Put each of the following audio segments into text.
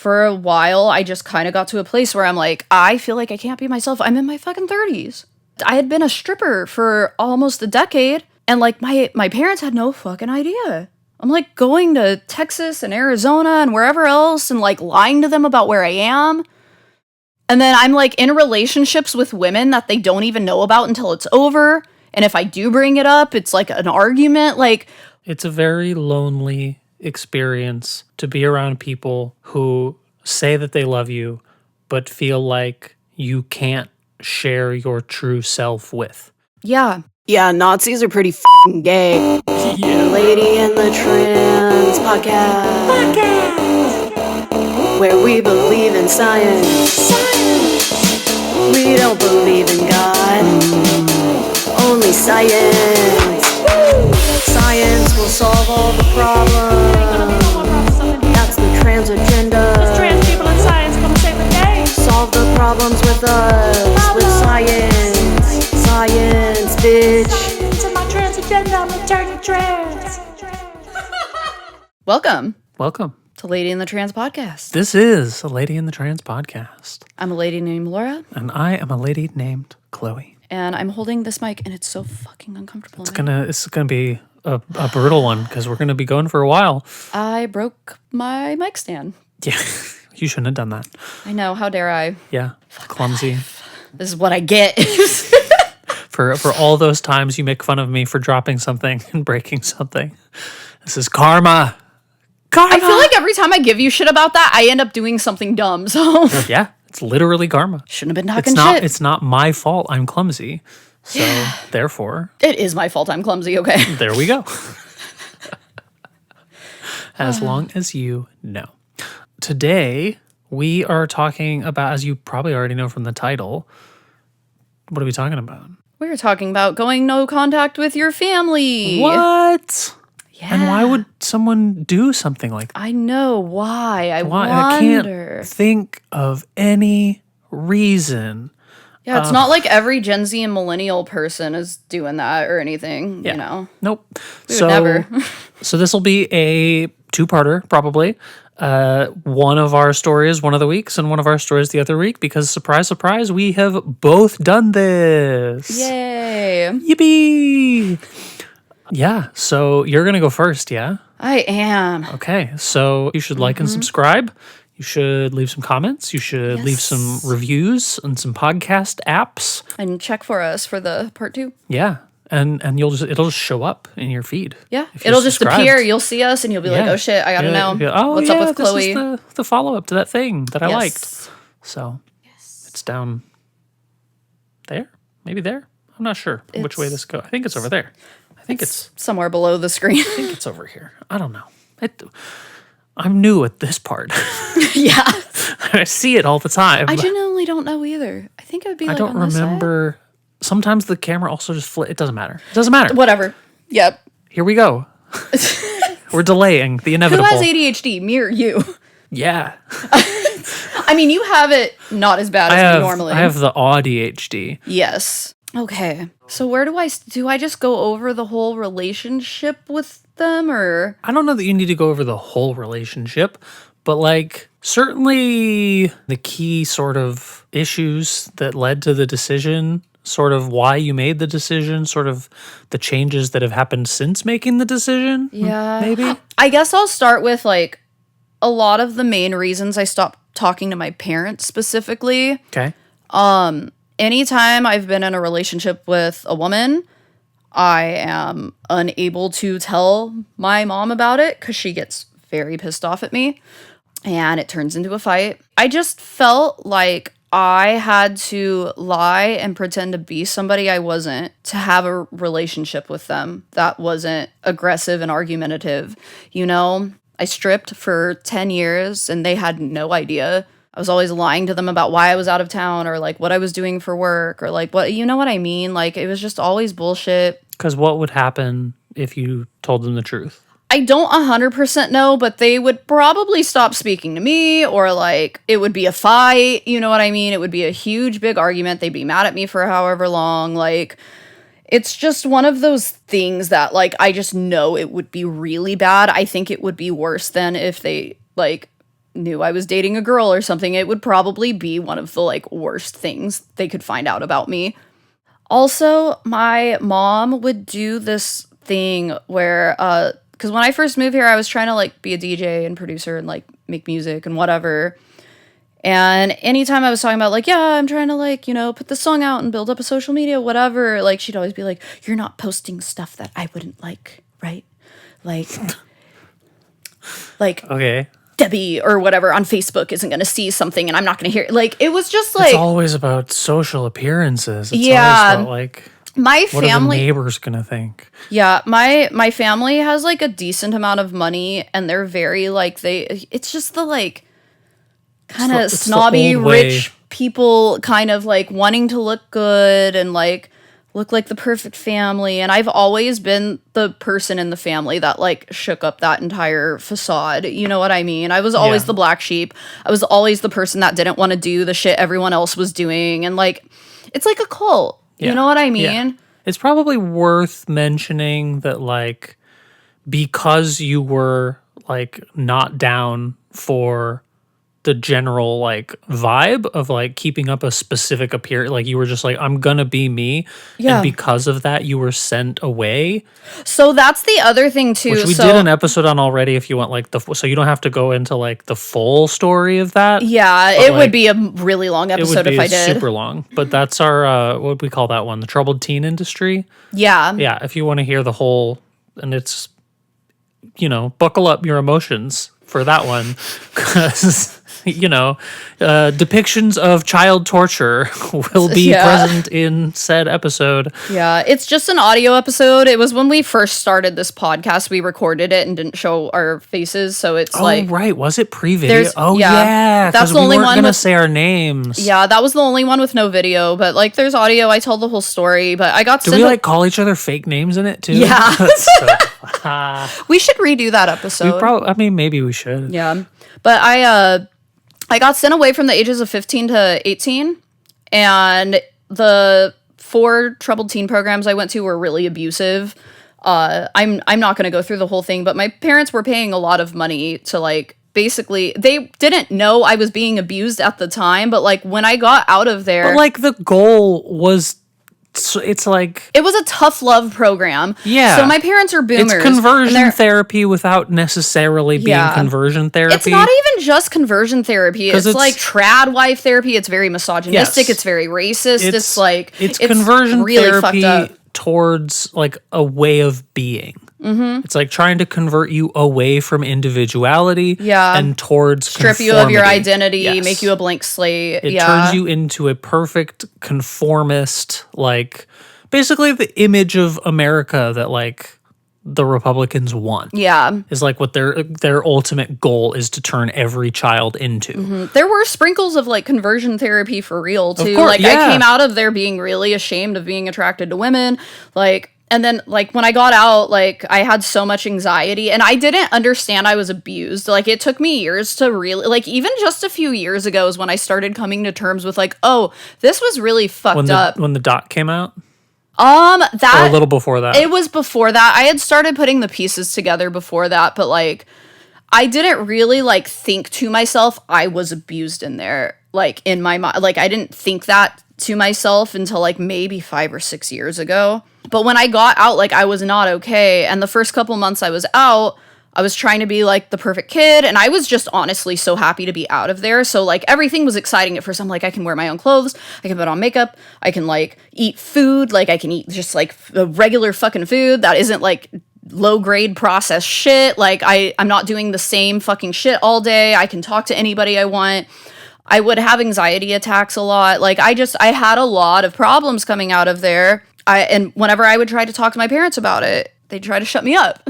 For a while, I just kind of got to a place where I'm like, I feel like I can't be myself. I'm in my fucking 30s. I had been a stripper for almost a decade, and like my parents had no fucking idea. I'm like going to Texas and Arizona and wherever else and like lying to them about where I am. And then I'm like in relationships with women that they don't even know about until it's over. And if I do bring it up, it's like an argument. Like, it's a very lonely experience to be around people who say that they love you, but feel like you can't share your true self with. yeah. Yeah, Nazis are pretty f***ing gay. Yeah. Lady in the Trans podcast. Where we believe in science. We don't believe in God. Only science. Science will solve all the problems. That's the trans agenda. There's trans people in science gonna save the day. Solve the problems with us. With science. Science, bitch. Science and my trans agenda, I'm returning trans. Welcome Welcome. to Lady in the Trans podcast. This is a Lady in the Trans podcast. I'm a lady named Laura, And I am a lady named Chloe. and I'm holding this mic, and it's so fucking uncomfortable. It's gonna be a brutal one because we're gonna be going for a while. I broke my mic stand. Yeah, you shouldn't have done that. I know, how dare I? Yeah, clumsy. This is what I get. For all those times you make fun of me for dropping something and breaking something. This is karma. Karma. I feel like every time I give you shit about that, I end up doing something dumb, so Yeah, it's literally karma. shouldn't have been talking It's not shit. it's not my fault I'm clumsy. So therefore, It is my fault I'm clumsy, okay? there we go. As long as you know. Today, we are talking about, as you probably already know from the title, what are we talking about? We were talking about going no contact with your family. What? Yeah. And why would someone do something like that? I know why. I Why? I wonder. can't think of any reason. Yeah, it's not like every Gen Z and millennial person is doing that or anything, Yeah. you know? Nope. We would never. So this will be a two-parter, probably. One of our stories one of the weeks and one of our stories the other week, because surprise, surprise, we have both done this. Yay. Yippee! Yeah, so you're going to go first, yeah? I am. Okay, so you should like and subscribe. You should leave some comments. You should leave Yes. some reviews and some podcast apps. And check for us for the part 2. Yeah, and it'll just show up in your feed. Yeah. if you're It'll just subscribed. appear. You'll see us and you'll be like, Yeah. oh shit, I gotta Yeah, know. you'll be like, oh, What's yeah, up with this Chloe? is the follow-up to that thing that I Yes. liked. So it's down there, maybe there. I'm not sure which way this goes. I think it's over there. I think it's Somewhere below the screen. I think it's over here. I don't know. I'm new at this part. Yeah. I see it all the time. I genuinely don't know either. I think it would be I like don't on this side. remember. Sometimes the camera also just It doesn't matter. It doesn't matter. Whatever. Yep. Here we go. We're delaying the Who inevitable. has ADHD? Me or you? Yeah. I mean, you have it not as bad as me normally. I have the ADHD. Yes. Okay. So where do I just go over the whole relationship with them, or? I don't know that you need to go over the whole relationship, but like certainly the key sort of issues that led to the decision, sort of why you made the decision, sort of the changes that have happened since making the decision. Yeah. Maybe. I guess I'll start with like a lot of the main reasons I stopped talking to my parents specifically. Okay. Anytime I've been in a relationship with a woman, I am unable to tell my mom about it because she gets very pissed off at me and it turns into a fight. I just felt like I had to lie and pretend to be somebody I wasn't to have a relationship with them that wasn't aggressive and argumentative. You know, I stripped for 10 years and they had no idea. I was always lying to them about why I was out of town or like what I was doing for work or like what, you know what I mean? Like it was just always bullshit. Because what would happen if you told them the truth? I don't 100% know, but they would probably stop speaking to me or like it would be a fight. You know what I mean? It would be a huge, big argument. They'd be mad at me for however long. Like it's just one of those things that like I just know it would be really bad. I think it would be worse than if they like knew I was dating a girl or something, it would probably be one of the like worst things they could find out about me. Also, my mom would do this thing where, because when I first moved here, I was trying to like be a DJ and producer and like make music and whatever. And anytime I was talking about like, yeah, I'm trying to like, you know, put this song out and build up a social media, whatever, like she'd always be like, you're not posting stuff that I wouldn't like, right? Like Okay. Debbie or whatever on Facebook isn't going to see something and I'm not going to hear it. Like, it was just like... It's always about social appearances. It's Yeah. always about, like, my what are the family... neighbors going to think? Yeah, my family has, like, a decent amount of money, and they're very, like, it's just the, like, kind of It's the snobby, old way. rich people kind of, like, wanting to look good and, like, look like the perfect family. And I've always been the person in the family that like shook up that entire facade. You know what I mean? I was always the black sheep. I was always the person that didn't want to do the shit everyone else was doing. And like, it's like a cult. Yeah. You know what I mean? Yeah. It's probably worth mentioning that like, because you were like not down for the general like vibe of like keeping up a specific appearance, like you were just like, I'm gonna be me, and because of that you were sent away. So that's the other thing too, which we did an episode on already. If you want like so you don't have to go into like the full story of that. Yeah, it would be a really long episode if I did. Super long, but that's our what would we call that one, the troubled teen industry. Yeah If you want to hear the whole, and it's, you know, buckle up your emotions for that one, because you know, depictions of child torture will be present in said episode. Yeah, it's just an audio episode. It was when we first started this podcast, we recorded it and didn't show our faces, so it's right, was it pre-video? That's because the only we weren't one gonna with, say our names. Yeah, that was the only one with no video, but like there's audio. I tell the whole story, but I got Do we like call each other fake names in it too? Yeah. We should redo that episode. I mean, maybe we should. Yeah, but I got sent away from the ages of 15 to 18, and the 4 troubled teen programs I went to were really abusive. I'm not going to go through the whole thing, but my parents were paying a lot of money to like, basically, they didn't know I was being abused at the time, but like when I got out of there... But like the goal was... So it's like... It was a tough love program. Yeah. So my parents are boomers. It's conversion therapy without necessarily being conversion therapy. It's not even just conversion therapy. It's like trad wife therapy. It's very misogynistic. It's very racist. It's like... It's conversion really therapy towards like a way of being. Mm-hmm. It's like trying to convert you away from individuality and towards strip conformity. You of your identity, make you a blank slate. It turns you into a perfect conformist, like basically the image of America that like the Republicans want. Yeah. Is like what their ultimate goal is to turn every child into. Mm-hmm. There were sprinkles of like conversion therapy for real too. Of course, like I came out of there being really ashamed of being attracted to women. Like, and then, like, when I got out, like, I had so much anxiety, and I didn't understand I was abused. Like, it took me years to really, like, even just a few years ago is when I started coming to terms with, like, oh, this was really fucked up. When the doc came out? That... Or a little before that? It was before that. I had started putting the pieces together before that, but, like, I didn't really, like, think to myself I was abused in there. Like, in my mind. Like, I didn't think that to myself until, like, maybe 5 or 6 years ago. But when I got out, like, I was not okay. And the first couple months I was out, I was trying to be, like, the perfect kid. And I was just honestly so happy to be out of there. So, like, everything was exciting at first. I'm like, I can wear my own clothes. I can put on makeup. I can, like, eat food. Like, I can eat just, like, the regular fucking food that isn't, like, low-grade processed shit. Like, I'm not doing the same fucking shit all day. I can talk to anybody I want. I would have anxiety attacks a lot. Like, I had a lot of problems coming out of there. And whenever I would try to talk to my parents about it, they'd try to shut me up.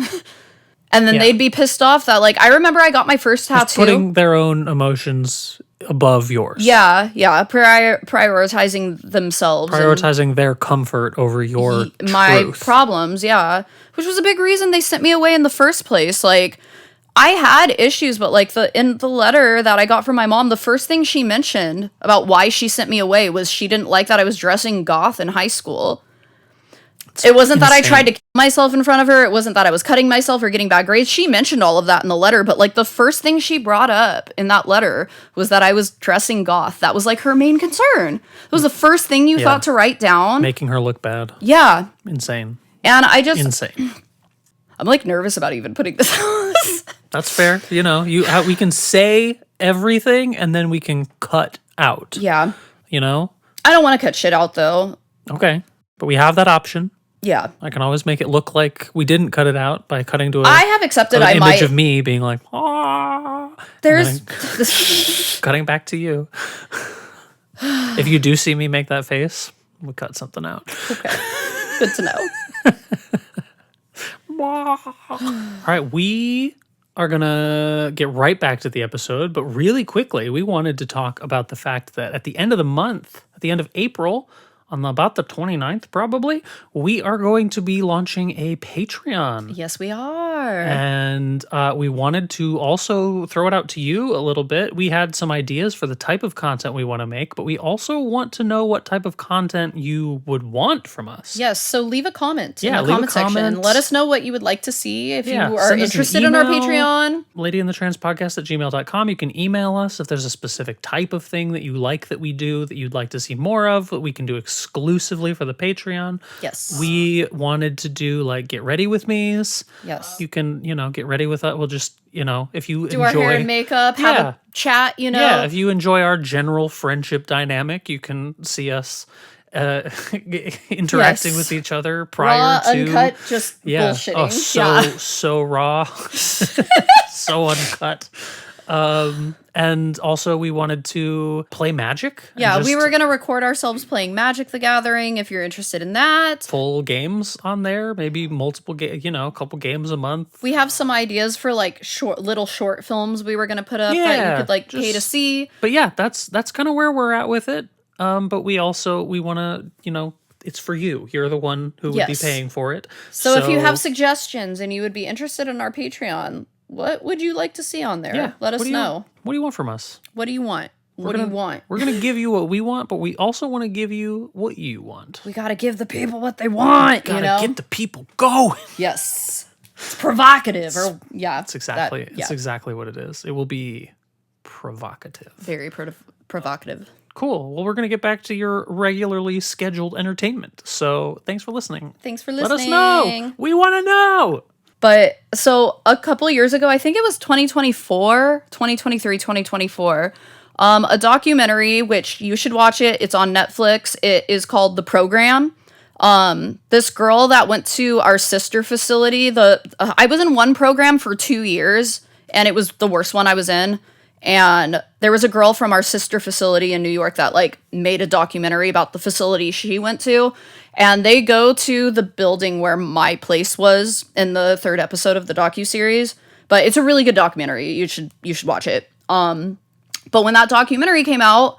And then they'd be pissed off that, like, I remember I got my first tattoo. Just putting their own emotions above yours. Yeah. Prioritizing themselves. Prioritizing their comfort over your my truth. Problems, yeah. Which was a big reason they sent me away in the first place. Like, I had issues, but like in the letter that I got from my mom, the first thing she mentioned about why she sent me away was she didn't like that I was dressing goth in high school. It wasn't that I insane. tried to kill myself in front of her. It wasn't that I was cutting myself or getting bad grades. She mentioned all of that in the letter, but like the first thing she brought up in that letter was that I was dressing goth. That was like her main concern. It was the first thing you thought to write down. Making her look bad. Yeah. Insane. And I just... Insane. I'm like nervous about even putting this out. That's fair. You know, we can say everything and then we can cut out. Yeah. You know? I don't want to cut shit out though. Okay. But we have that option. Yeah. I can always make it look like we didn't cut it out by cutting to I have accepted an I image might... of me being like, ah. There's... Cutting back to you. If you do see me make that face, we'll cut something out. Okay. Good to know. All right, we are going to get right back to the episode, but really quickly, we wanted to talk about the fact that at the end of the month, at the end of April, on about the 29th probably, we are going to be launching a Patreon. Yes, we are. And we wanted to also throw it out to you a little bit. We had some ideas for the type of content we want to make, but we also want to know what type of content you would want from us. Yes, so leave a comment in the leave a comment section. comment. Let us know what you would like to see if you are send us an interested in our email, Patreon. ladyandthetranspodcast@gmail.com. You can email us if there's a specific type of thing that you like that we do, that you'd like to see more of, that we can do exclusively for the Patreon. Yes. We wanted to do like get ready with me's. Yes. You can, get ready with us. We'll just, if you Do enjoy our hair and makeup, have Yeah. a chat, Yeah, if you enjoy our general friendship dynamic, you can see us interacting Yes. with each other Raw, prior to uncut, just yeah. bullshitting. Oh, so raw, so uncut. And also we wanted to play Magic. and Yeah, we just were going to record ourselves playing Magic the Gathering if you're interested in that. full games on there, maybe multiple a couple games a month. We have some ideas for like little short films we were going to put up that Yeah, you could like pay to just- see. But yeah, that's kind of where we're at with it. But we want to, it's for you. You're the one who would be Yes. paying for it. So if you have suggestions and you would be interested in our Patreon, what would you like to see on there? yeah, Let us know. What do you want from us? What do you want? What do you want? We're going to give you what we want, but we also want to give you what you want. We got to give the people what they want, Gotta you know? get the people going. Yes. It's provocative or yeah. That's exactly that- yeah. it's exactly what it is. It will be provocative. Very provocative. Cool. Well, we're going to get back to your regularly scheduled entertainment. So, thanks for listening. Thanks for Let listening. us know. We want to know. But so a couple of years ago, I think it was 2023, 2024, a documentary, which you should watch it. It's on Netflix. It is called The Program. This girl that went to our sister facility, I was in one program for 2 years and it was the worst one I was in. And there was a girl from our sister facility in New York that like made a documentary about the facility she went to. And they go to the building where my place was in the 3rd episode of the docuseries. But it's a really good documentary. You should watch it. But when that documentary came out,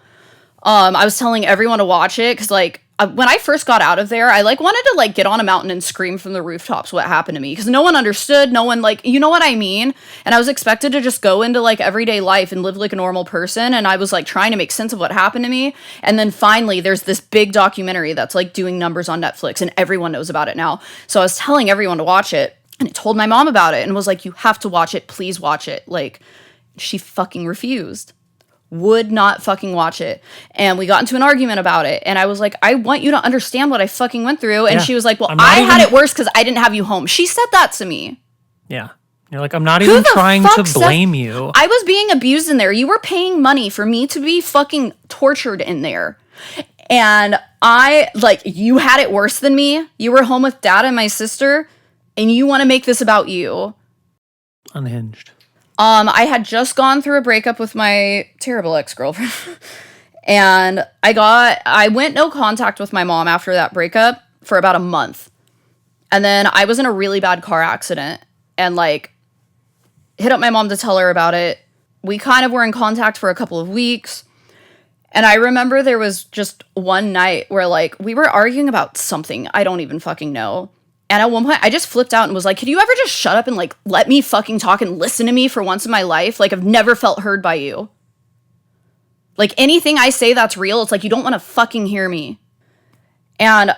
I was telling everyone to watch it because like when I first got out of there, I like wanted to like get on a mountain and scream from the rooftops what happened to me because no one understood, no one like, you know what I mean? And I was expected to just go into like everyday life and live like a normal person. And I was like trying to make sense of what happened to me. And then finally there's this big documentary that's like doing numbers on Netflix and everyone knows about it now. So I was telling everyone to watch it and I told my mom about it and was like, you have to watch it. Please watch it. Like she fucking refused. Would not fucking watch it. And we got into an argument about it. And I was like, I want you to understand what I fucking went through. And Yeah. she was like, well, I'm not I had even- it worse because I didn't have you home. She said that to me. Yeah. You're like, I'm not even the trying fuck to said- blame you. I was being abused in there. You were paying money for me to be fucking tortured in there. And you had it worse than me. You were home with dad and my sister. And you want to make this about you. Unhinged. I had just gone through a breakup with my terrible ex-girlfriend. And I went no contact with my mom after that breakup for about a month. And then I was in a really bad car accident and like hit up my mom to tell her about it. We kind of were in contact for a couple of weeks. And I remember there was just one night where like we were arguing about something. I don't even fucking know. And at one point, I just flipped out and was like, could you ever just shut up and, like, let me fucking talk and listen to me for once in my life? Like, I've never felt heard by you. Like, anything I say that's real, it's like, you don't want to fucking hear me. And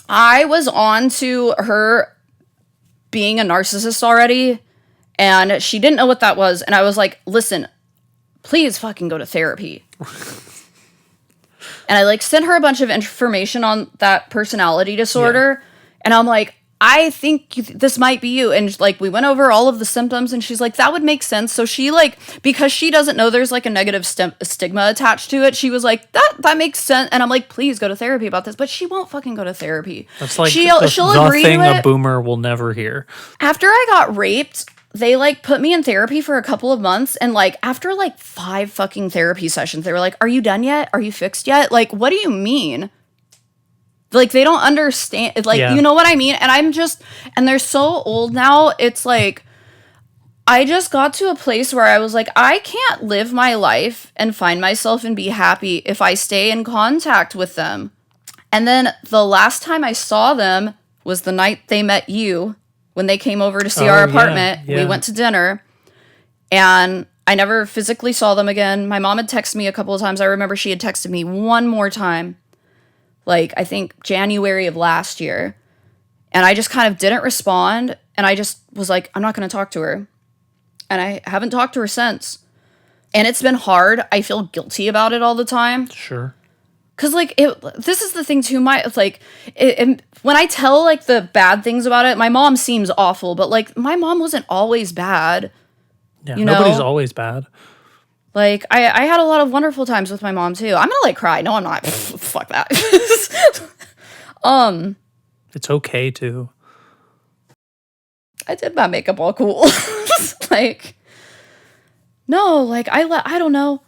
I was on to her being a narcissist already, and she didn't know what that was. And I was like, listen, please fucking go to therapy. And I like sent her a bunch of information on that personality disorder. Yeah. And I'm like, I think this might be you. And like, we went over all of the symptoms and she's like, that would make sense. So she like, because she doesn't know there's like a negative stigma attached to it, she was like, that makes sense. And I'm like, please go to therapy about this. But she won't fucking go to therapy. That's like she'll agree to thing it. A boomer will never hear. After I got raped, they like put me in therapy for a couple of months. And like, after like 5 fucking therapy sessions, they were like, are you done yet? Are you fixed yet? Like, what do you mean? Like, they don't understand, like, you know what I mean? And I'm just, and they're so old now, it's like, I just got to a place where I was like, I can't live my life and find myself and be happy if I stay in contact with them. And then the last time I saw them was the night they met you, when they came over to see our apartment. Yeah. We went to dinner, and I never physically saw them again. My mom had texted me a couple of times. I remember she had texted me one more time, like, I think January of last year. And I just kind of didn't respond. And I just was like, I'm not going to talk to her. And I haven't talked to her since. And it's been hard. I feel guilty about it all the time. Sure. Because, like, this is the thing, too. When I tell, like, the bad things about it, my mom seems awful. But, like, my mom wasn't always bad. Yeah, nobody's always bad. Like, I had a lot of wonderful times with my mom, too. I'm gonna, like, cry. No, I'm not. Fuck that. It's okay, too. I did my makeup all cool. Like, no, like, I don't know.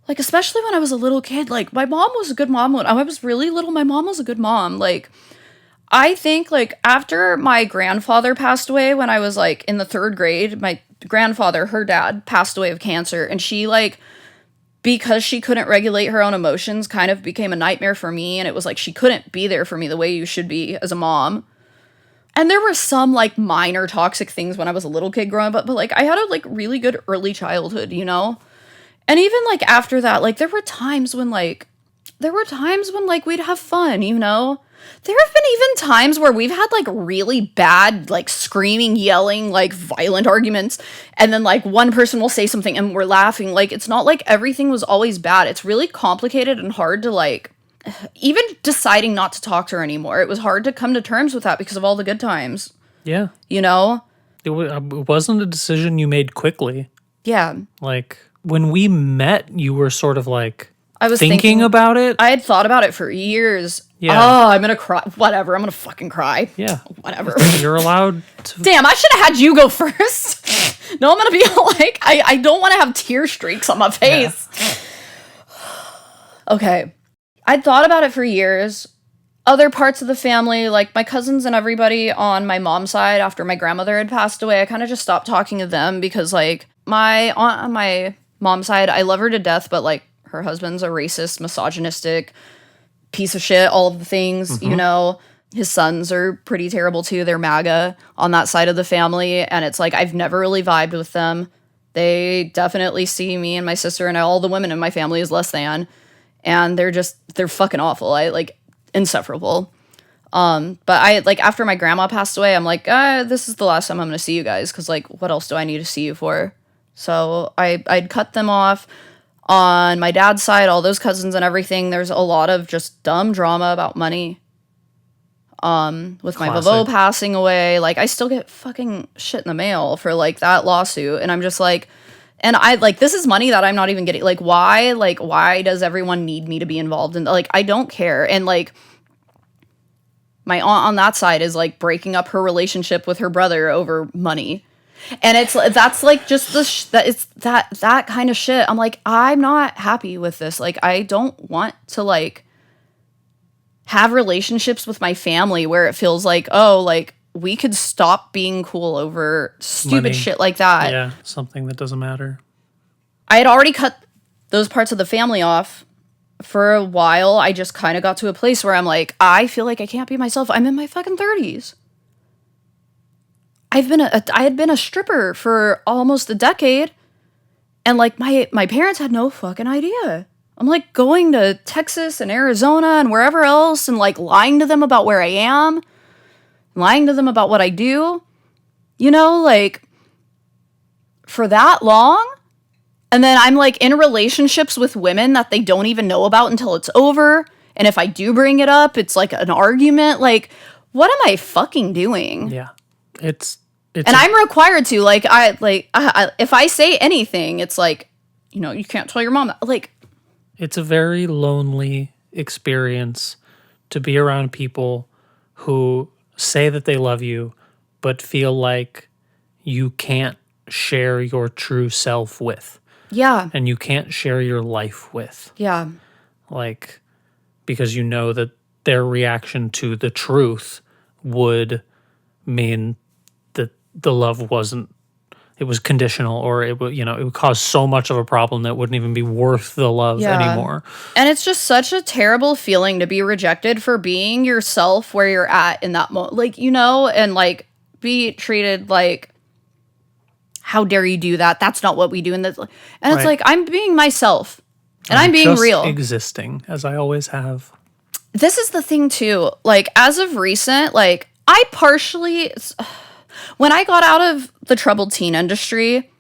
Like, especially when I was a little kid, like, my mom was a good mom. When I was really little, my mom was a good mom. Like, I think, like, after my grandfather passed away when I was, like, in the 3rd grade, my grandfather, her dad, passed away of cancer. And she, like, because she couldn't regulate her own emotions, kind of became a nightmare for me. And it was like, she couldn't be there for me the way you should be as a mom. And there were some, like, minor toxic things when I was a little kid growing up. But like, I had a, like, really good early childhood, you know? And even, like, after that, like, there were times when, like, we'd have fun, you know? There have been even times where we've had, like, really bad, like, screaming, yelling, like, violent arguments, and then, like, one person will say something and we're laughing. Like, it's not like everything was always bad. It's really complicated and hard to, like, even deciding not to talk to her anymore. It was hard to come to terms with that because of all the good times. Yeah. You know? It wasn't a decision you made quickly. Yeah. Like, when we met, you were sort of, like, I was thinking about it. I had thought about it for years. Yeah. Oh, I'm gonna cry. Whatever. I'm gonna fucking cry. Yeah. Whatever. You're allowed to. Damn, I should have had you go first. No, I'm gonna be like, I don't want to have tear streaks on my face. Yeah. Okay. I'd thought about it for years. Other parts of the family, like my cousins and everybody on my mom's side, after my grandmother had passed away, I kind of just stopped talking to them because, like, my aunt on my mom's side, I love her to death, but, like, her husband's a racist, misogynistic piece of shit, all of the things, you know. His sons are pretty terrible too. They're MAGA on that side of the family. And it's like, I've never really vibed with them. They definitely see me and my sister and all the women in my family as less than. And they're fucking awful. Insufferable. But I, like, after my grandma passed away, I'm like, this is the last time I'm going to see you guys. Cause, like, what else do I need to see you for? So I'd cut them off. On my dad's side, all those cousins and everything, there's a lot of just dumb drama about money. With my Vavo passing away, like, I still get fucking shit in the mail for, like, that lawsuit. And I'm just like, and I, like, this is money that I'm not even getting. Like, why does everyone need me to be involved in, like, I don't care. And, like, my aunt on that side is, like, breaking up her relationship with her brother over money. And that's like just that kind of shit. I'm like, I'm not happy with this. Like, I don't want to, like, have relationships with my family where it feels like, oh, like, we could stop being cool over stupid money. Shit like that. Yeah, something that doesn't matter. I had already cut those parts of the family off for a while. I just kind of got to a place where I'm like, I feel like I can't be myself. I'm in my fucking 30s. I had been a stripper for almost a decade, and, like, my parents had no fucking idea. I'm like going to Texas and Arizona and wherever else and like lying to them about where I am, lying to them about what I do, you know, like for that long. And then I'm like in relationships with women that they don't even know about until it's over. And if I do bring it up, it's like an argument. Like, what am I fucking doing? Yeah. It's and I'm required to, like, if I say anything, it's like, you know, you can't tell your mom that. Like, it's a very lonely experience to be around people who say that they love you, but feel like you can't share your true self with. Yeah. And you can't share your life with. Yeah. Like, because you know that their reaction to the truth would mean that the love wasn't, it was conditional, or it would, you know, it would cause so much of a problem that it wouldn't even be worth the love anymore. And it's just such a terrible feeling to be rejected for being yourself where you're at in that moment. Like, you know, and like be treated like, how dare you do that? That's not what we do. And it's like, I'm being myself and I'm being just real. Existing as I always have. This is the thing too. Like, as of recent, like I partially, when I got out of the troubled teen industry,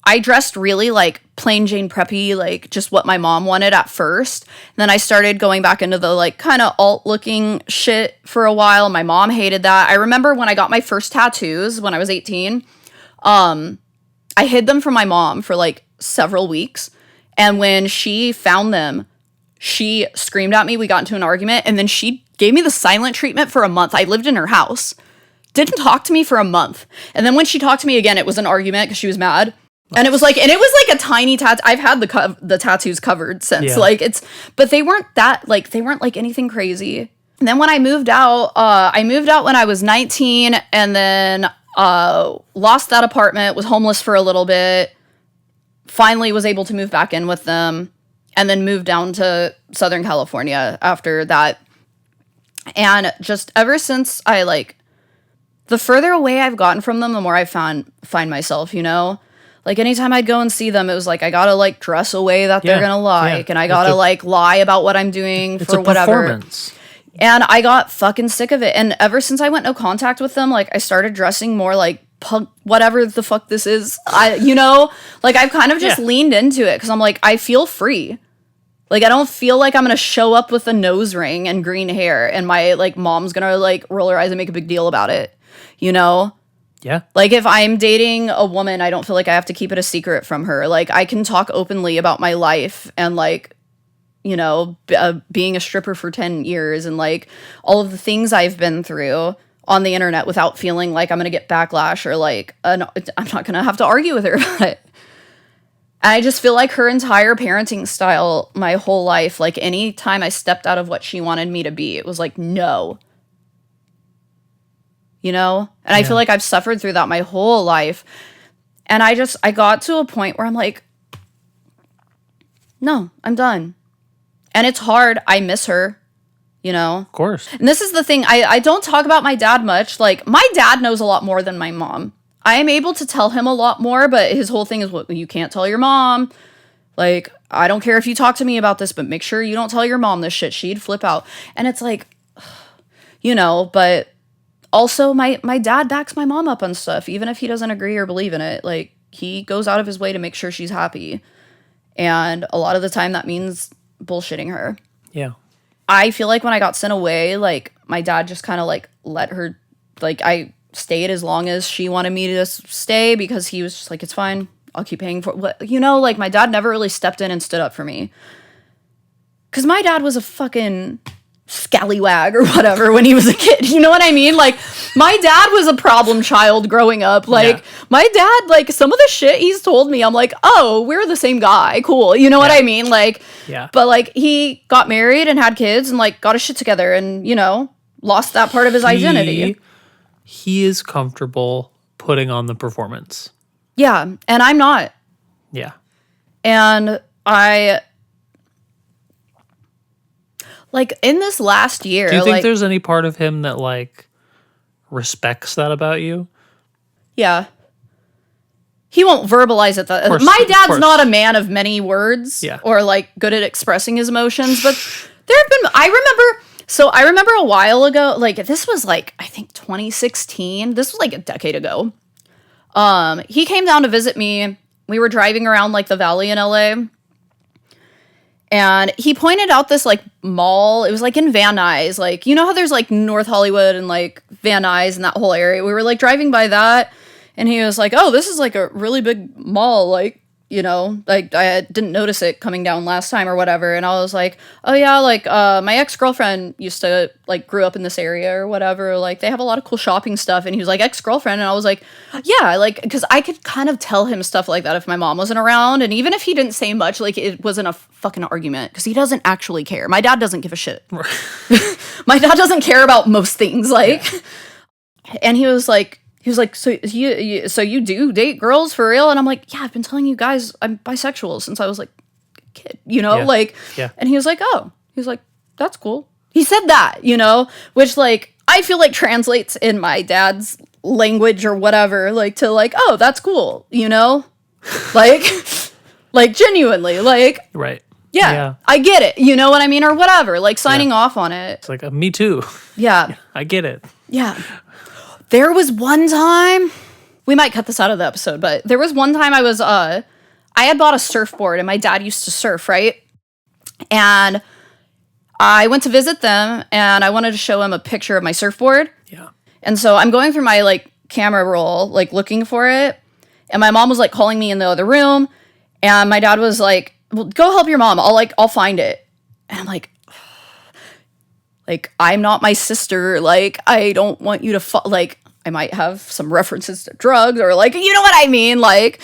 I dressed really like plain Jane preppy, like just what my mom wanted at first. And then I started going back into the like kind of alt looking shit for a while. My mom hated that. I remember when I got my first tattoos when I was 18, I hid them from my mom for like several weeks. And when she found them, she screamed at me. We got into an argument, and then she gave me the silent treatment for a month. I lived in her house. Didn't talk to me for a month. And then when she talked to me again, it was an argument because she was mad. And it was like a tiny tattoo. I've had the tattoos covered since. Yeah. Like but they weren't like anything crazy. And then when I moved out when I was 19, and then lost that apartment, was homeless for a little bit, finally was able to move back in with them, and then moved down to Southern California after that. And just ever since the further away I've gotten from them, the more I find myself, you know? Like, anytime I'd go and see them, it was like, I gotta, like, dress a way that they're gonna like, and I gotta, lie about what I'm doing for whatever. Performance. And I got fucking sick of it. And ever since I went no contact with them, like, I started dressing more like punk, whatever the fuck this is. I've kind of just leaned into it, because I'm like, I feel free. Like, I don't feel like I'm gonna show up with a nose ring and green hair, and my, like, mom's gonna, like, roll her eyes and make a big deal about it, you know? Yeah. Like, if I'm dating a woman, I don't feel like I have to keep it a secret from her. Like, I can talk openly about my life and, like, you know, being a stripper for 10 years and, like, all of the things I've been through on the internet without feeling like I'm going to get backlash or, like, I'm not going to have to argue with her about it. And I just feel like her entire parenting style my whole life, like, any time I stepped out of what she wanted me to be, it was like, no. You know? And I feel like I've suffered through that my whole life. And I got to a point where I'm like, no, I'm done. And it's hard. I miss her, you know? Of course. And this is the thing. I don't talk about my dad much. Like, my dad knows a lot more than my mom. I am able to tell him a lot more, but his whole thing is, what, you can't tell your mom. Like, I don't care if you talk to me about this, but make sure you don't tell your mom this shit. She'd flip out. And it's like, you know, but also my dad backs my mom up on stuff, even if he doesn't agree or believe in it. Like, he goes out of his way to make sure she's happy. And a lot of the time that means bullshitting her. Yeah. I feel like when I got sent away, like, my dad just kind of, like, let her, like, I stayed as long as she wanted me to stay, because he was just like, it's fine, I'll keep paying for it. You know, like, my dad never really stepped in and stood up for me. Because my dad was a fucking scallywag or whatever when he was a kid. You know what I mean? Like, my dad was a problem child growing up. Like, my dad, like, some of the shit he's told me, I'm like, oh, we're the same guy. Cool. You know what I mean? Like, but, like, he got married and had kids and, like, got his shit together and, you know, lost that part of his identity. He is comfortable putting on the performance. Yeah. And I'm not. Yeah. And like, in this last year, do you think there's any part of him that, like, respects that about you? Yeah. he won't verbalize it. course, My of dad's course. not a man of many words Yeah. or like good at expressing his emotions, but I remember a while ago, like this was like, I think 2016. This was like a decade ago. He came down to visit me. We were driving around like the valley in LA. And he pointed out this like mall. It was like in Van Nuys. Like, you know how there's like North Hollywood and like Van Nuys and that whole area. We were like driving by that. And he was like, oh, this is like a really big mall. Like, you know, like I didn't notice it coming down last time or whatever. And I was like, oh yeah, like my ex-girlfriend used to like grew up in this area or whatever. Like they have a lot of cool shopping stuff. And he was like, ex-girlfriend. And I was like, yeah, like, because I could kind of tell him stuff like that if my mom wasn't around. And even if he didn't say much, like it wasn't a fucking argument because he doesn't actually care. My dad doesn't give a shit. My dad doesn't care about most things. Like, and he was like, so you do date girls for real? And I'm like, yeah, I've been telling you guys I'm bisexual since I was like a kid, you know, Yeah. like, Yeah. and he was like, oh, he was like, that's cool. He said that, you know, which like, I feel like translates in my dad's language or whatever, like to like, oh, that's cool, you know, like, like genuinely, like, Right. yeah, I get it. You know what I mean? Or whatever, like signing off on it. It's like, me too. Yeah. I get it. Yeah. There was one time, we might cut this out of the episode, but there was one time I had bought a surfboard and my dad used to surf, right? And I went to visit them and I wanted to show him a picture of my surfboard. Yeah. And so I'm going through my like camera roll, like looking for it. And my mom was like calling me in the other room. And my dad was like, well, go help your mom. I'll find it. And I'm like, I'm not my sister. Like, I don't want you to, like, I might have some references to drugs or like, you know what I mean? Like,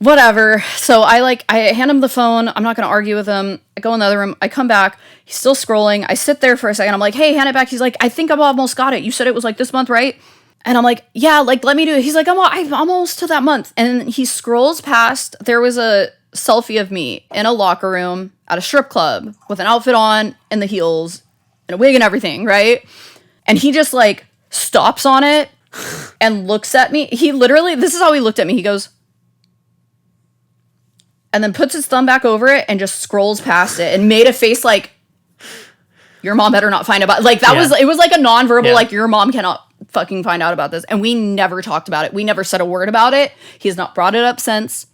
whatever. So I hand him the phone. I'm not going to argue with him. I go in the other room. I come back. He's still scrolling. I sit there for a second. I'm like, hey, hand it back. He's like, I think I've almost got it. You said it was like this month, right? And I'm like, yeah, like, let me do it. He's like, I'm almost to that month. And he scrolls past. There was a selfie of me in a locker room at a strip club with an outfit on and the heels and a wig and everything, right? And he just like stops on it and looks at me. He literally, this is how he looked at me. He goes, and then puts his thumb back over it and just scrolls past it and made a face like, your mom better not find out. Like that it was like a nonverbal, like your mom cannot fucking find out about this. And we never talked about it. We never said a word about it. He has not brought it up since.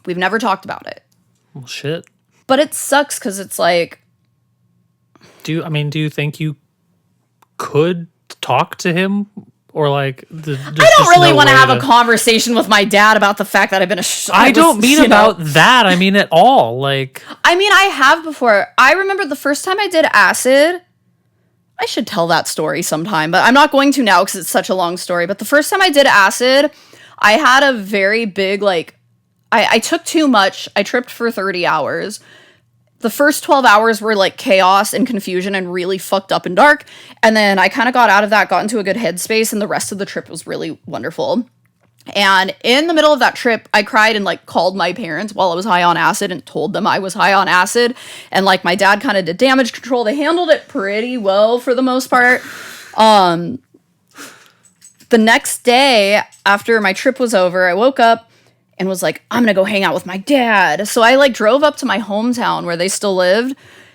We've never talked about it. Well, shit. But it sucks because it's like, Do you think you could talk to him or like? I don't really want to have a conversation with my dad about the fact that I've been I don't mean about that. I mean at all. Like, I mean, I have before. I remember the first time I did acid. I should tell that story sometime, but I'm not going to now because it's such a long story. But the first time I did acid, I had a very big like. I took too much. I tripped for 30 hours. The first 12 hours were like chaos and confusion and really fucked up and dark. And then I kind of got out of that, got into a good headspace, and the rest of the trip was really wonderful. And in the middle of that trip, I cried and like called my parents while I was high on acid and told them I was high on acid. And like my dad kind of did damage control. They handled it pretty well for the most part. The next day after my trip was over, I woke up and was like, I'm gonna go hang out with my dad. So I like drove up to my hometown where they still lived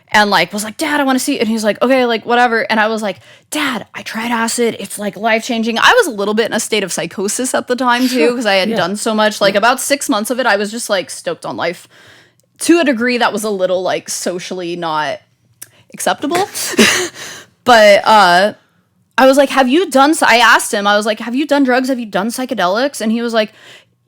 and like was like, Dad, I want to see it. And he's like, okay, like whatever. And I was like, Dad, I tried acid. It's like life-changing. I was a little bit in a state of psychosis at the time too, because I had done so much. Like about 6 months of it, I was just like stoked on life to a degree that was a little like socially not acceptable. But I was like, I asked him, I was like, have you done drugs? Have you done psychedelics? And he was like,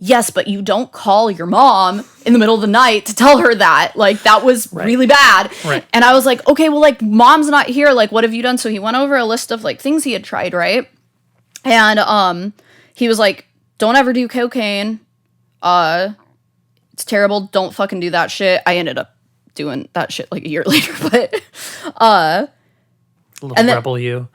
yes, but you don't call your mom in the middle of the night to tell her that. Like, that was really bad. Right. And I was like, okay, well, like, mom's not here. Like, what have you done? So he went over a list of, like, things he had tried, right? And he was like, don't ever do cocaine. It's terrible. Don't fucking do that shit. I ended up doing that shit, like, a year later. But, little rebel you.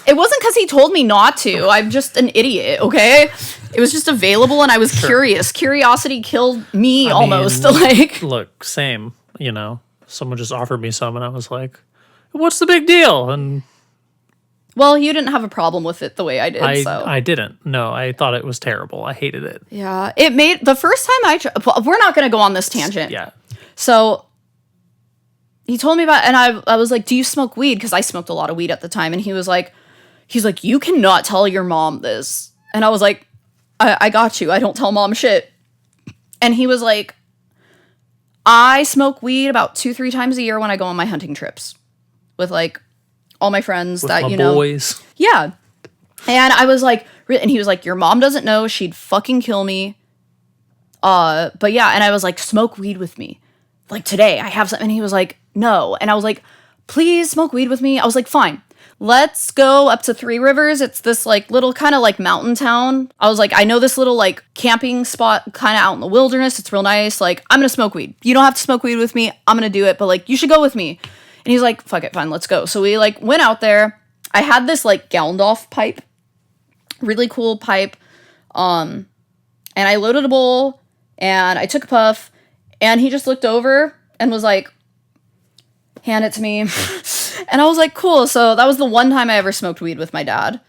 it wasn't because he told me not to. I'm just an idiot, okay? It was just available and I was curious. Curiosity killed me almost. Like, look, same, you know. Someone just offered me some and I was like, what's the big deal? And Well, you didn't have a problem with it the way I did, so. I didn't. No, I thought it was terrible. I hated it. Yeah. It made, the first time we're not going to go on this tangent. Yeah. So he told me about, and I was like, do you smoke weed? Because I smoked a lot of weed at the time. And he's like, you cannot tell your mom this. And I was like, I got you. I don't tell mom shit. And he was like, I smoke weed about 2-3 times a year when I go on my hunting trips with like all my friends With that, my you know. boys. Yeah. And I was like, and he was like, your mom doesn't know. She'd fucking kill me. But yeah. And I was like, smoke weed with me. Like today I have something. And he was like, no. And I was like, please smoke weed with me. I was like, fine. Let's go up to Three Rivers. It's this like little kind of like mountain town. I was like, I know this little like camping spot kind of out in the wilderness. It's real nice. Like, I'm going to smoke weed. You don't have to smoke weed with me. I'm going to do it. But like, you should go with me. And he's like, fuck it. Fine. Let's go. So we like went out there. I had this like Gallendorf pipe, really cool pipe. And I loaded a bowl and I took a puff and he just looked over and was like, hand it to me. And I was like, cool. So that was the one time I ever smoked weed with my dad,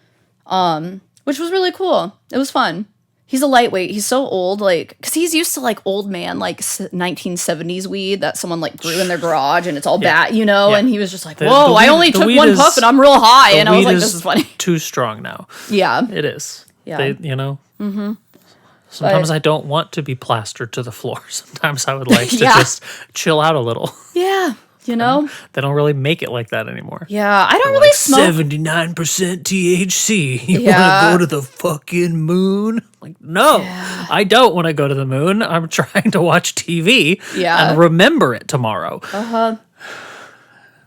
which was really cool. It was fun. He's a lightweight. He's so old, like, because he's used to like old man, like 1970s weed that someone like grew in their garage and it's all bad, you know? Yeah. And he was just like, The whoa, weed- I only the took weed one is- puff and I'm real high. The And I was weed like, this is funny. Too strong now. Yeah. It is. Yeah. They, you know? Mm-hmm. Sometimes But- I don't want to be plastered to the floor. Sometimes I would like to Yeah. just chill out a little. Yeah. You know? They don't really make it like that anymore. Yeah. I don't really smoke. 79% THC. You Yeah. want to go to the fucking moon? Like, no, I don't want to go to the moon. I'm trying to watch TV Yeah. and remember it tomorrow.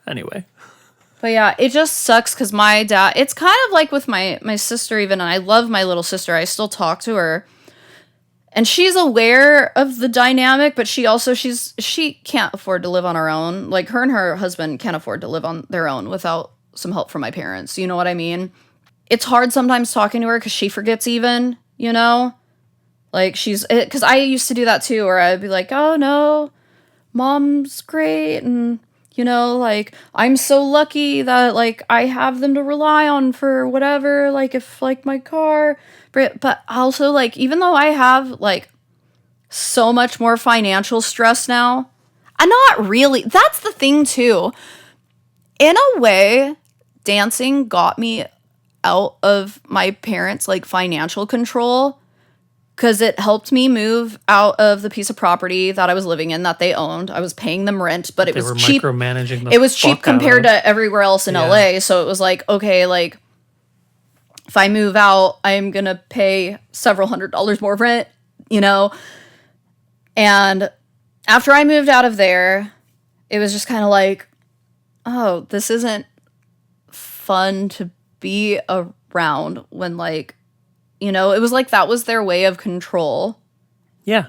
Anyway. But yeah, it just sucks because my dad, it's kind of like with my sister even, and I love my little sister. I still talk to her. And she's aware of the dynamic, but she can't afford to live on her own. Like her and her husband can't afford to live on their own without some help from my parents. You know what I mean? It's hard sometimes talking to her because she forgets even, you know? Like because I used to do that too, where I'd be like, oh no, mom's great. And, you know, like I'm so lucky that like I have them to rely on for whatever, like if like my car, but also like, even though I have like so much more financial stress now, I'm not really, that's the thing too. In a way, dancing got me out of my parents' like financial control because it helped me move out of the piece of property that I was living in that they owned. I was paying them rent, but it They was were cheap. micromanaging the It was cheap fuck out of compared it. to everywhere else in Yeah. LA. So it was like, okay, like if I move out, I'm going to pay several $100s more rent, you know? And after I moved out of there, it was just kind of like, oh, this isn't fun to be around when like, you know, it was like that was their way of control. Yeah.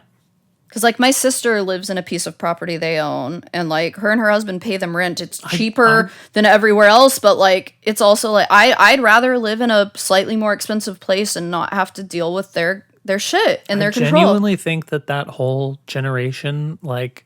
Because, like, my sister lives in a piece of property they own, and, like, her and her husband pay them rent. It's cheaper than everywhere else, but, like, it's also, like, I'd rather live in a slightly more expensive place and not have to deal with their shit and their I control. genuinely think that whole generation, like,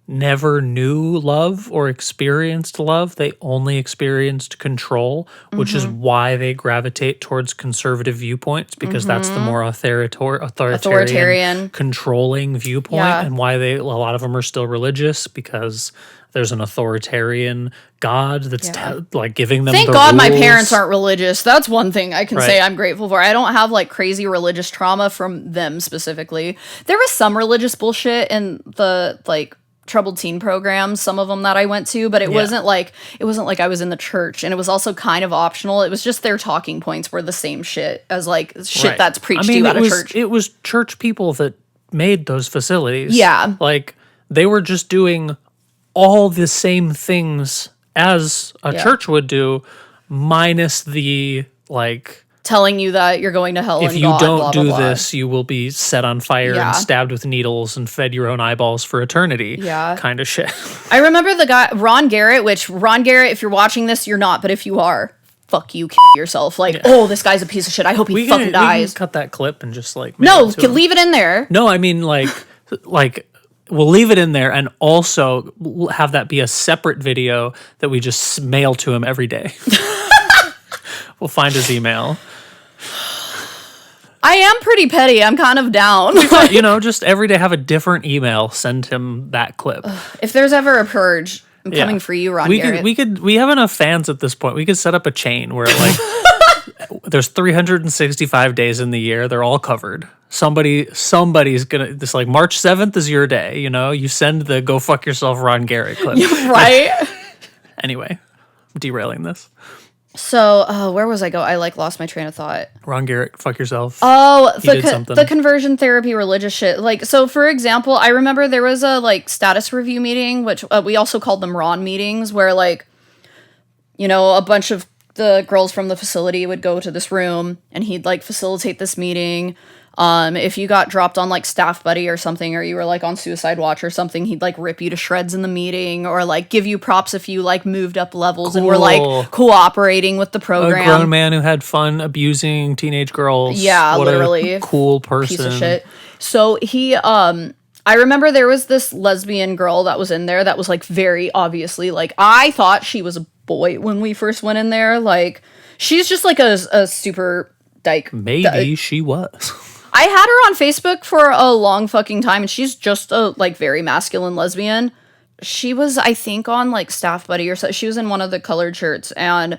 never knew love or experienced love. They only experienced control, which is why they gravitate towards conservative viewpoints, because that's the more authoritarian, controlling viewpoint, Yeah. and why a lot of them are still religious, because there's an authoritarian God that's like giving them Thank the God my rules. parents aren't religious. That's one thing I can say Right. I'm grateful for. I don't have, like, crazy religious trauma from them specifically. There was some religious bullshit in the, like, troubled teen programs, some of them that I went to, but it wasn't like I was in the church, and it was also kind of optional. It was just their talking points were the same shit as like shit Right. that's preached I mean, to you at it a was, church. It was church people that made those facilities. Yeah. Like, they were just doing all the same things as a church would do, minus the, like, Telling you that you're going to hell if and you God, don't blah, do blah, blah. this, you will be set on fire Yeah. and stabbed with needles and fed your own eyeballs for eternity. Yeah. Kind of shit. I remember the guy Ron Garrett, if you're watching this, you're not, but if you are, fuck you, yourself. Like, oh, this guy's a piece of shit. I hope he fucking we dies. can cut that clip and just, like, No, mail it to him. leave it in there. No, I mean, like, we'll leave it in there, and also have that be a separate video that we just mail to him every day. We'll find his email. I am pretty petty. I'm kind of down. You know, just every day have a different email. Send him that clip. If there's ever a purge, I'm coming for you, Ron Garrett. We have enough fans at this point. We could set up a chain where like there's 365 days in the year. They're all covered. Somebody's gonna, this like March 7th is your day. You know, you send the go fuck yourself Ron Garrett clip. Right? Anyway, I'm derailing this. So, where was I go? I like lost my train of thought. Ron Garrett, fuck yourself. Oh, did something. the conversion therapy religious shit. Like, so for example, I remember there was a like status review meeting, which we also called them Ron meetings, where like, you know, a bunch of the girls from the facility would go to this room and he'd like facilitate this meeting. If you got dropped on like staff buddy or something, or you were like on suicide watch or something, he'd like rip you to shreds in the meeting, or like give you props if you like moved up levels and were like cooperating with the program. A grown man who had fun abusing teenage girls. Yeah, what literally. A cool person. Piece of shit. So he, I remember there was this lesbian girl that was in there that was like very obviously like, I thought she was a boy when we first went in there. Like, she's just like a super dyke. Maybe she was. I had her on Facebook for a long fucking time, and she's just a like very masculine lesbian. She was, I think, on like Staff Buddy or so. She was in one of the colored shirts, and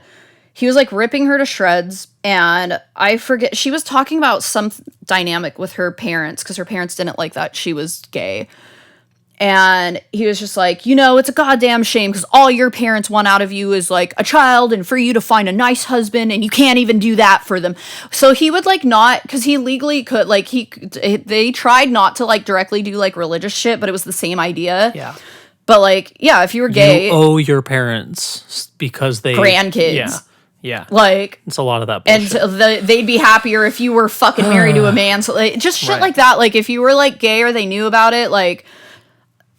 he was like ripping her to shreds. And I forget, she was talking about some dynamic with her parents because her parents didn't like that she was gay. And he was just like, you know, it's a goddamn shame because all your parents want out of you is like a child and for you to find a nice husband, and you can't even do that for them. So he would like not, because he legally could, like they tried not to like directly do like religious shit, but it was the same idea. Yeah. But like, yeah, if you were gay. You owe your parents because they. Grandkids. Yeah. Yeah. Like. It's a lot of that bullshit. And they'd be happier if you were fucking married to a man. So like, just shit like that. Like if you were like gay or they knew about it, like.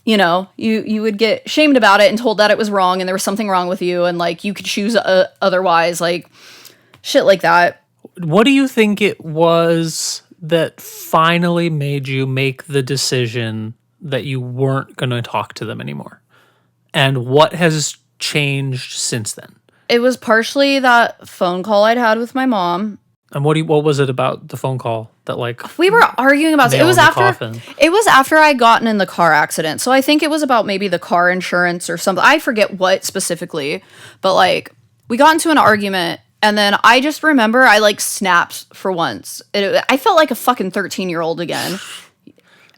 You know, you would get shamed about it and told that it was wrong and there was something wrong with you and, like, you could choose otherwise, like, shit like that. What do you think it was that finally made you make the decision that you weren't going to talk to them anymore? And what has changed since then? It was partially that phone call I'd had with my mom. And what was it about the phone call that like we were arguing about? It was after I gotten in the car accident. So I think it was about maybe the car insurance or something. I forget what specifically, but like we got into an argument, and then I just remember I like snapped for once. I felt like a fucking 13-year-old again.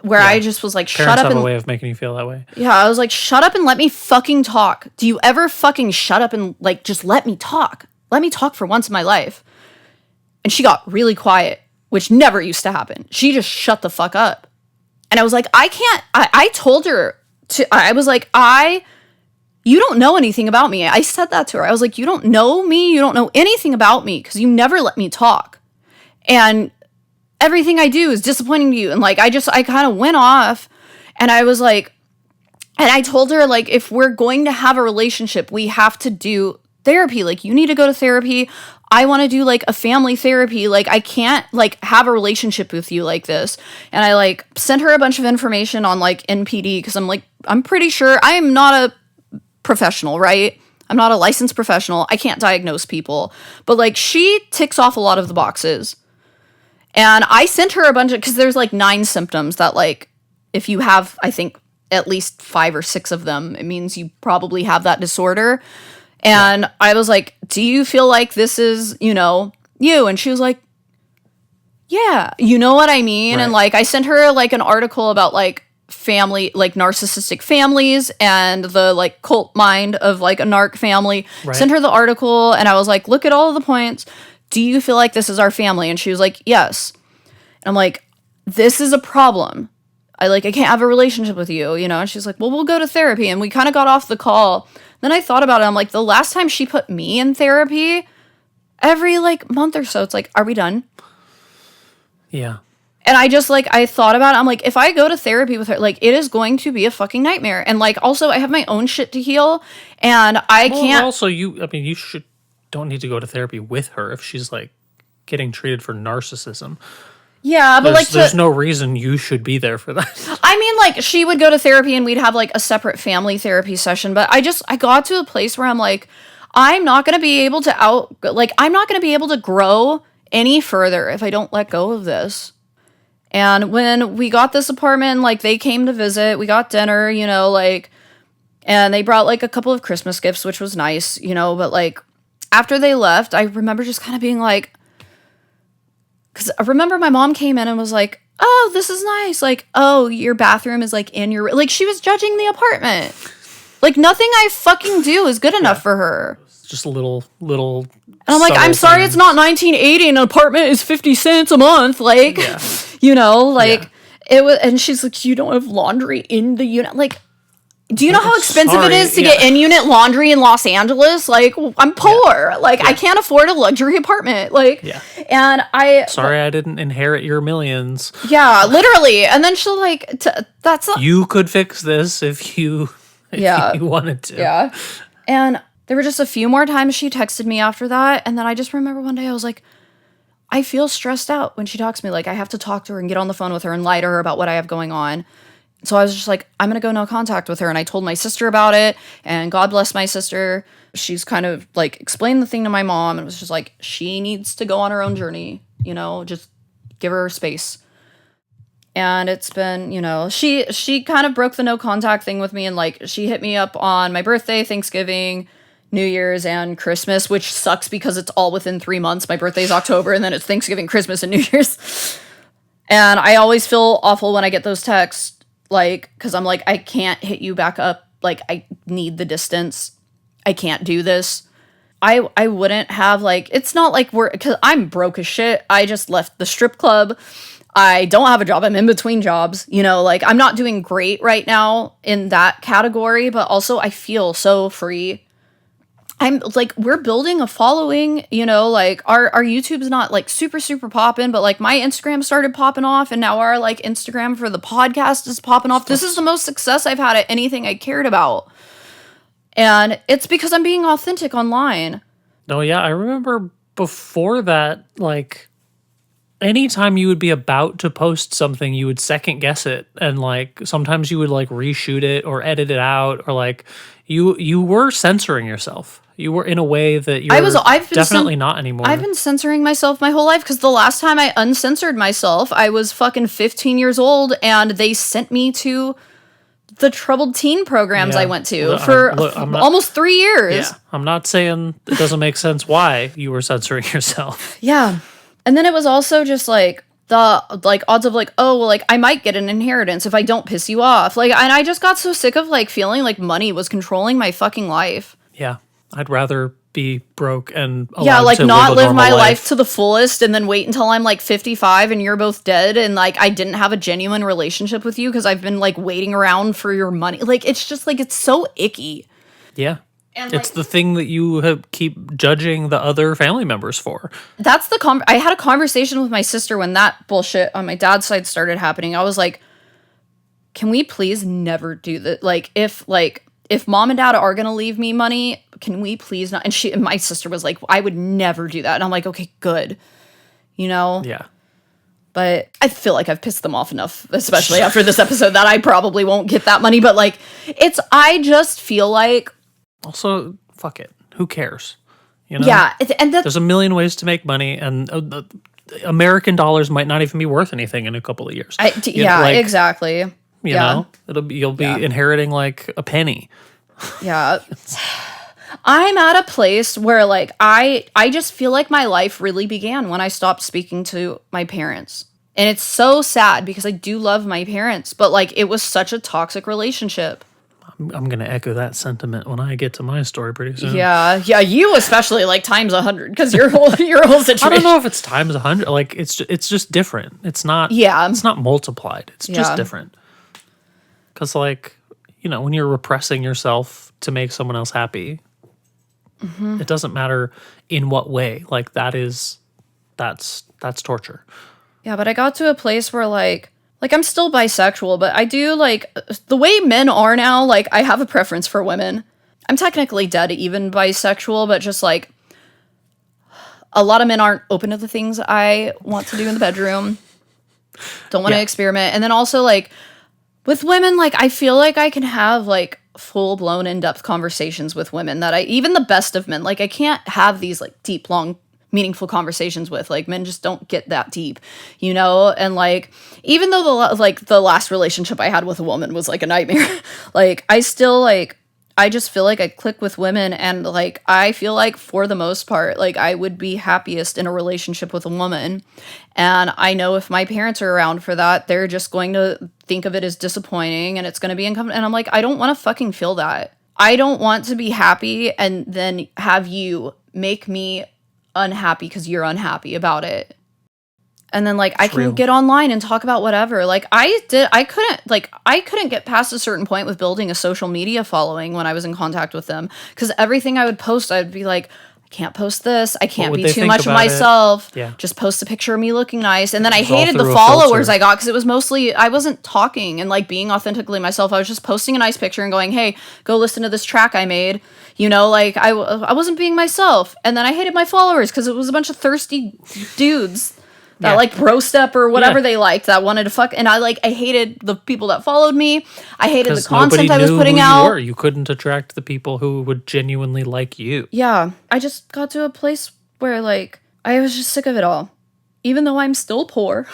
Where I just was like, shut up. Parents have a way of making you feel that way. Yeah, I was like, shut up and let me fucking talk. Do you ever fucking shut up and like just let me talk? Let me talk for once in my life. And she got really quiet, which never used to happen. She just shut the fuck up. And I was like, I told her I was like, you don't know anything about me. I said that to her. I was like, you don't know me. You don't know anything about me because you never let me talk. And everything I do is disappointing to you. And like, I kind of went off, and I was like, and I told her, like, if we're going to have a relationship, we have to do therapy. Like, you need to go to therapy. I want to do like a family therapy. Like, I can't like have a relationship with you like this. And I like sent her a bunch of information on like NPD because I'm like, I'm pretty sure I am not a professional, right? I'm not a licensed professional. I can't diagnose people. But like, she ticks off a lot of the boxes. And I sent her a bunch of, because there's like 9 symptoms that like, if you have, I think, at least 5 or 6 of them, it means you probably have that disorder. And I was like, do you feel like this is, you know, you? And she was like, yeah, you know what I mean? Right. And like, I sent her like an article about like family, like narcissistic families and the like cult mind of like a narc family. Right. Sent her the article, and I was like, look at all of the points. Do you feel like this is our family? And she was like, yes. And I'm like, this is a problem. I can't have a relationship with you, you know? And she's like, well, we'll go to therapy. And we kind of got off the call. Then I thought about it. I'm like, the last time she put me in therapy, every like month or so, it's like, are we done? Yeah. And I just like, I thought about it. I'm like, if I go to therapy with her, like, it is going to be a fucking nightmare. And like, also I have my own shit to heal, and I can't. Also, you don't need to go to therapy with her if she's like getting treated for narcissism. Yeah, but there's no reason you should be there for that. I mean, like, she would go to therapy and we'd have like a separate family therapy session, but I got to a place where I'm like, I'm not going to be able to I'm not going to be able to grow any further if I don't let go of this. And when we got this apartment, like, they came to visit, we got dinner, you know, like, and they brought, like, a couple of Christmas gifts, which was nice, you know, but, like, after they left, I remember just kind of being like, because I remember my mom came in and was like, oh, this is nice. Like, oh, your bathroom is, like, in your, like, she was judging the apartment. Like, nothing I fucking do is good enough for her. Just a little. And I'm like, I'm sorry, it's not 1980 and an apartment is 50 cents a month. Like, you know, like, it was, and she's like, you don't have laundry in the unit. Like, do you know how expensive it is to get in-unit laundry in Los Angeles? Like, I'm poor. Like, I can't afford a luxury apartment. Like, and sorry, I didn't inherit your millions. Yeah, literally. And then she'll like, you could fix this if you wanted to. Yeah. And there were just a few more times she texted me after that. And then I just remember one day I was like, I feel stressed out when she talks to me. Like, I have to talk to her and get on the phone with her and lie to her about what I have going on. So I was just like, I'm going to go no contact with her. And I told my sister about it. And God bless my sister. She's kind of like explained the thing to my mom. And it was just like, she needs to go on her own journey. You know, just give her space. And it's been, you know, she kind of broke the no contact thing with me. And like, she hit me up on my birthday, Thanksgiving, New Year's, and Christmas, which sucks because it's all within 3 months. My birthday's October, and then it's Thanksgiving, Christmas, and New Year's. And I always feel awful when I get those texts, like, because I'm like, I can't hit you back up. Like, I need the distance. I can't do this. I wouldn't have, like, it's not like because I'm broke as shit. I just left the strip club. I don't have a job. I'm in between jobs. You know, like, I'm not doing great right now in that category, but also I feel so free. I'm like, we're building a following, you know, like our YouTube's not like super, super popping, but like my Instagram started popping off, and now our like Instagram for the podcast is popping off. This is the most success I've had at anything I cared about. And it's because I'm being authentic online. No, yeah, I remember before that, like, anytime you would be about to post something, you would second guess it. And like, sometimes you would like reshoot it or edit it out, or like you were censoring yourself. You were in a way that I've definitely not anymore. I've been censoring myself my whole life, because the last time I uncensored myself, I was fucking 15 years old, and they sent me to the troubled teen programs I went to for almost 3 years. Yeah, I'm not saying it doesn't make sense why you were censoring yourself. Yeah. And then it was also just like the like odds of like, oh, well, like I might get an inheritance if I don't piss you off. Like, and I just got so sick of like feeling like money was controlling my fucking life. Yeah. I'd rather be broke and allowed like to not live my life life to the fullest and then wait until I'm like 55 and you're both dead and like I didn't have a genuine relationship with you because I've been like waiting around for your money. Like, it's just like, it's so icky. Yeah. And it's like, the thing that you keep judging the other family members for. That's I had a conversation with my sister when that bullshit on my dad's side started happening. I was like, can we please never do that? Like, if mom and dad are going to leave me money, can we please not? And my sister was like, I would never do that. And I'm like, okay, good. You know? Yeah. But I feel like I've pissed them off enough, especially after this episode, that I probably won't get that money. But like, I just feel like. Also, fuck it. Who cares? You know? Yeah. And there's a million ways to make money, and American dollars might not even be worth anything in a couple of years. Exactly. You know, you'll be inheriting like a penny. Yeah. I'm at a place where like I just feel like my life really began when I stopped speaking to my parents. And it's so sad because I do love my parents, but like it was such a toxic relationship. I'm going to echo that sentiment when I get to my story pretty soon. Yeah, you especially like times 100 because your whole situation. I don't know if it's times 100. Like it's just different. It's not. Yeah. It's not multiplied. It's just different. Because, like, you know, when you're repressing yourself to make someone else happy, it doesn't matter in what way. Like, that's torture. Yeah, but I got to a place where, like I'm still bisexual, but I do, like, the way men are now, like, I have a preference for women. I'm technically dead even bisexual, but just, like, a lot of men aren't open to the things I want to do in the bedroom. Don't want to experiment. And then also, like, with women, like, I feel like I can have, like, full-blown in-depth conversations with women that even the best of men, like I can't have these like deep, long, meaningful conversations with. Like men just don't get that deep, you know? And like, even though the last relationship I had with a woman was like a nightmare, like I still like, I just feel like I click with women, and like I feel like for the most part, like I would be happiest in a relationship with a woman. And I know if my parents are around for that, they're just going to think of it as disappointing, and it's going to be uncomfortable. And I'm like, I don't want to fucking feel that. I don't want to be happy and then have you make me unhappy because you're unhappy about it. And then like I can get online and talk about whatever. Like I couldn't get past a certain point with building a social media following when I was in contact with them, because everything I would post, I'd be like, I can't post this. I can't be too much of myself. Yeah. Just post a picture of me looking nice. And then I hated the followers I got, because it was mostly, I wasn't talking and like being authentically myself. I was just posting a nice picture and going, hey, go listen to this track I made. You know, like I wasn't being myself. And then I hated my followers because it was a bunch of thirsty dudes that like bro step or whatever they liked, that wanted to fuck. And I hated the people that followed me. I hated the content I was putting out. You couldn't attract the people who would genuinely like you. Yeah. I just got to a place where like, I was just sick of it all. Even though I'm still poor,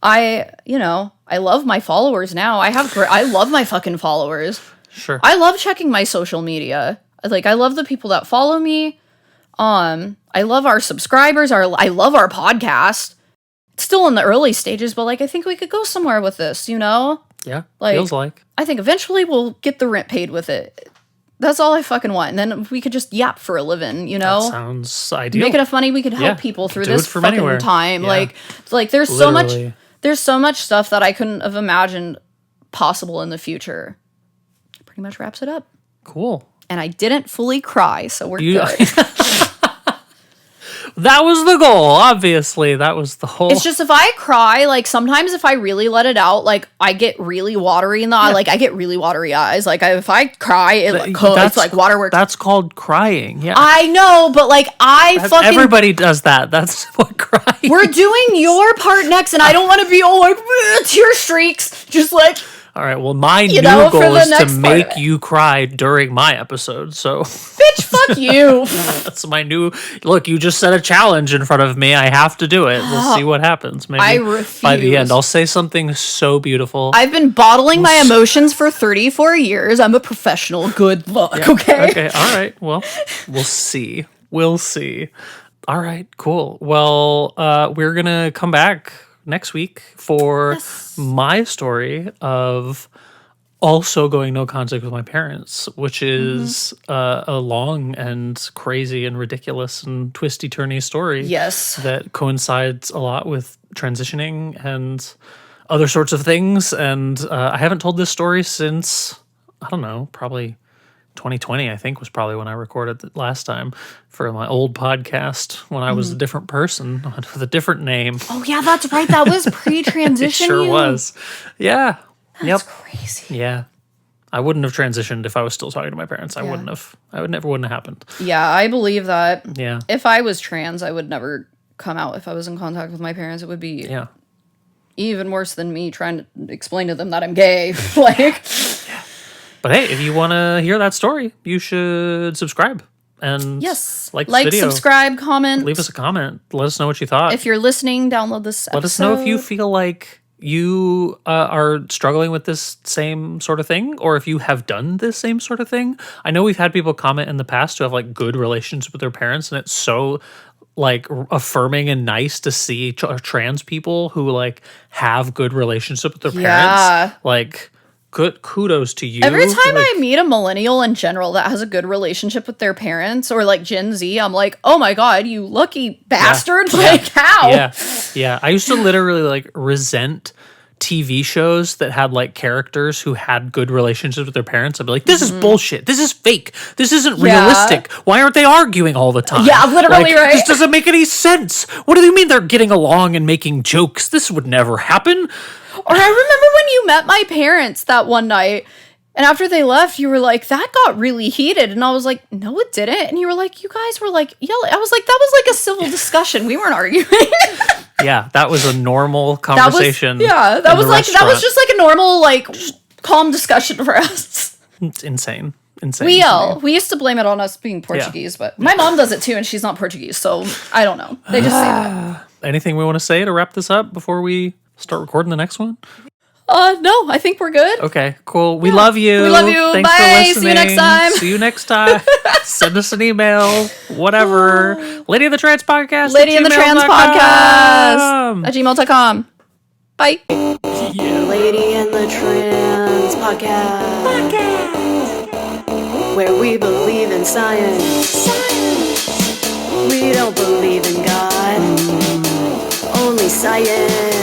I love my followers now. I love my fucking followers. Sure. I love checking my social media. Like, I love the people that follow me. I love our subscribers. I love our podcast. It's still in the early stages, but like I think we could go somewhere with this, you know? Yeah, like, feels like. I think eventually we'll get the rent paid with it. That's all I fucking want. And then we could just yap for a living, you know? That sounds ideal. Make enough money, we could help people through this fucking anywhere. time. Yeah. Like there's Literally. so much stuff that I couldn't have imagined possible in the future. Pretty much wraps it up. Cool. And I didn't fully cry, so we're good. That was the goal, obviously. That was the whole... It's just if I cry, like sometimes if I really let it out, like I get really watery in the eye. Like I get really watery eyes. Like if I cry, it's like waterworks. That's called crying, yeah. I know, but like Everybody does that. That's what crying We're doing your part next, and I don't want to be all like, tear streaks. Just like... All right, well, my new goal is to make you cry during my episode, so... Bitch, fuck you. That's my new... Look, you just set a challenge in front of me. I have to do it. We'll see what happens. Maybe I refuse. By the end, I'll say something so beautiful. I've been bottling my emotions for 34 years. I'm a professional. Good luck, okay? Okay, all right. Well, we'll see. We'll see. All right, cool. Well, we're going to come back next week for my story of also going no contact with my parents, which is a long and crazy and ridiculous and twisty-turny story. Yes. That coincides a lot with transitioning and other sorts of things. And I haven't told this story since, I don't know, probably 2020, I think, was probably when I recorded it last time for my old podcast when I was a different person with a different name. Oh, yeah, that's right. That was pre-transition. It sure was. Yeah. That's crazy. Yeah. I wouldn't have transitioned if I was still talking to my parents. I wouldn't have. Wouldn't have happened. Yeah, I believe that. Yeah. If I was trans, I would never come out if I was in contact with my parents. It would be even worse than me trying to explain to them that I'm gay. Like... But hey, if you want to hear that story, you should subscribe and like this video. Subscribe, comment. Leave us a comment. Let us know what you thought. If you're listening, download this episode. Let us know if you feel like you are struggling with this same sort of thing, or if you have done this same sort of thing. I know we've had people comment in the past who have like good relations with their parents, and it's so like affirming and nice to see trans people who like have good relationships with their parents. Like... Good kudos to you. Every time I meet a millennial in general that has a good relationship with their parents, or like Gen Z, I'm like, oh my God, you lucky bastard. Like, how? Yeah. I used to literally like resent TV shows that had like characters who had good relationships with their parents. I'd be like, this is bullshit. This is fake. This isn't realistic. Why aren't they arguing all the time? Yeah, literally, right? This doesn't make any sense. What do you mean they're getting along and making jokes? This would never happen. Or I remember when you met my parents that one night, and after they left, you were like, that got really heated. And I was like, no, it didn't. And you were like, you guys were like yelling. I was like, that was like a civil discussion. We weren't arguing. Yeah, that was a normal conversation. That was just like a normal, like, calm discussion for us. It's insane. Insane. We to yell. me. We used to blame it on us being Portuguese, but my mom does it too, and she's not Portuguese, so I don't know. They just say that. Anything we want to say to wrap this up before we start recording the next one? No, I think we're good. Okay, cool. We love you. We love you. Thanks Bye. for listening. See you next time. See you next time. Send us an email. Whatever. Lady of the Trans Podcast. Lady in the Trans Podcast gmail.com. at gmail.com. Bye. Lady and the Trans Podcast. Where we believe in science. We don't believe in God. Only science.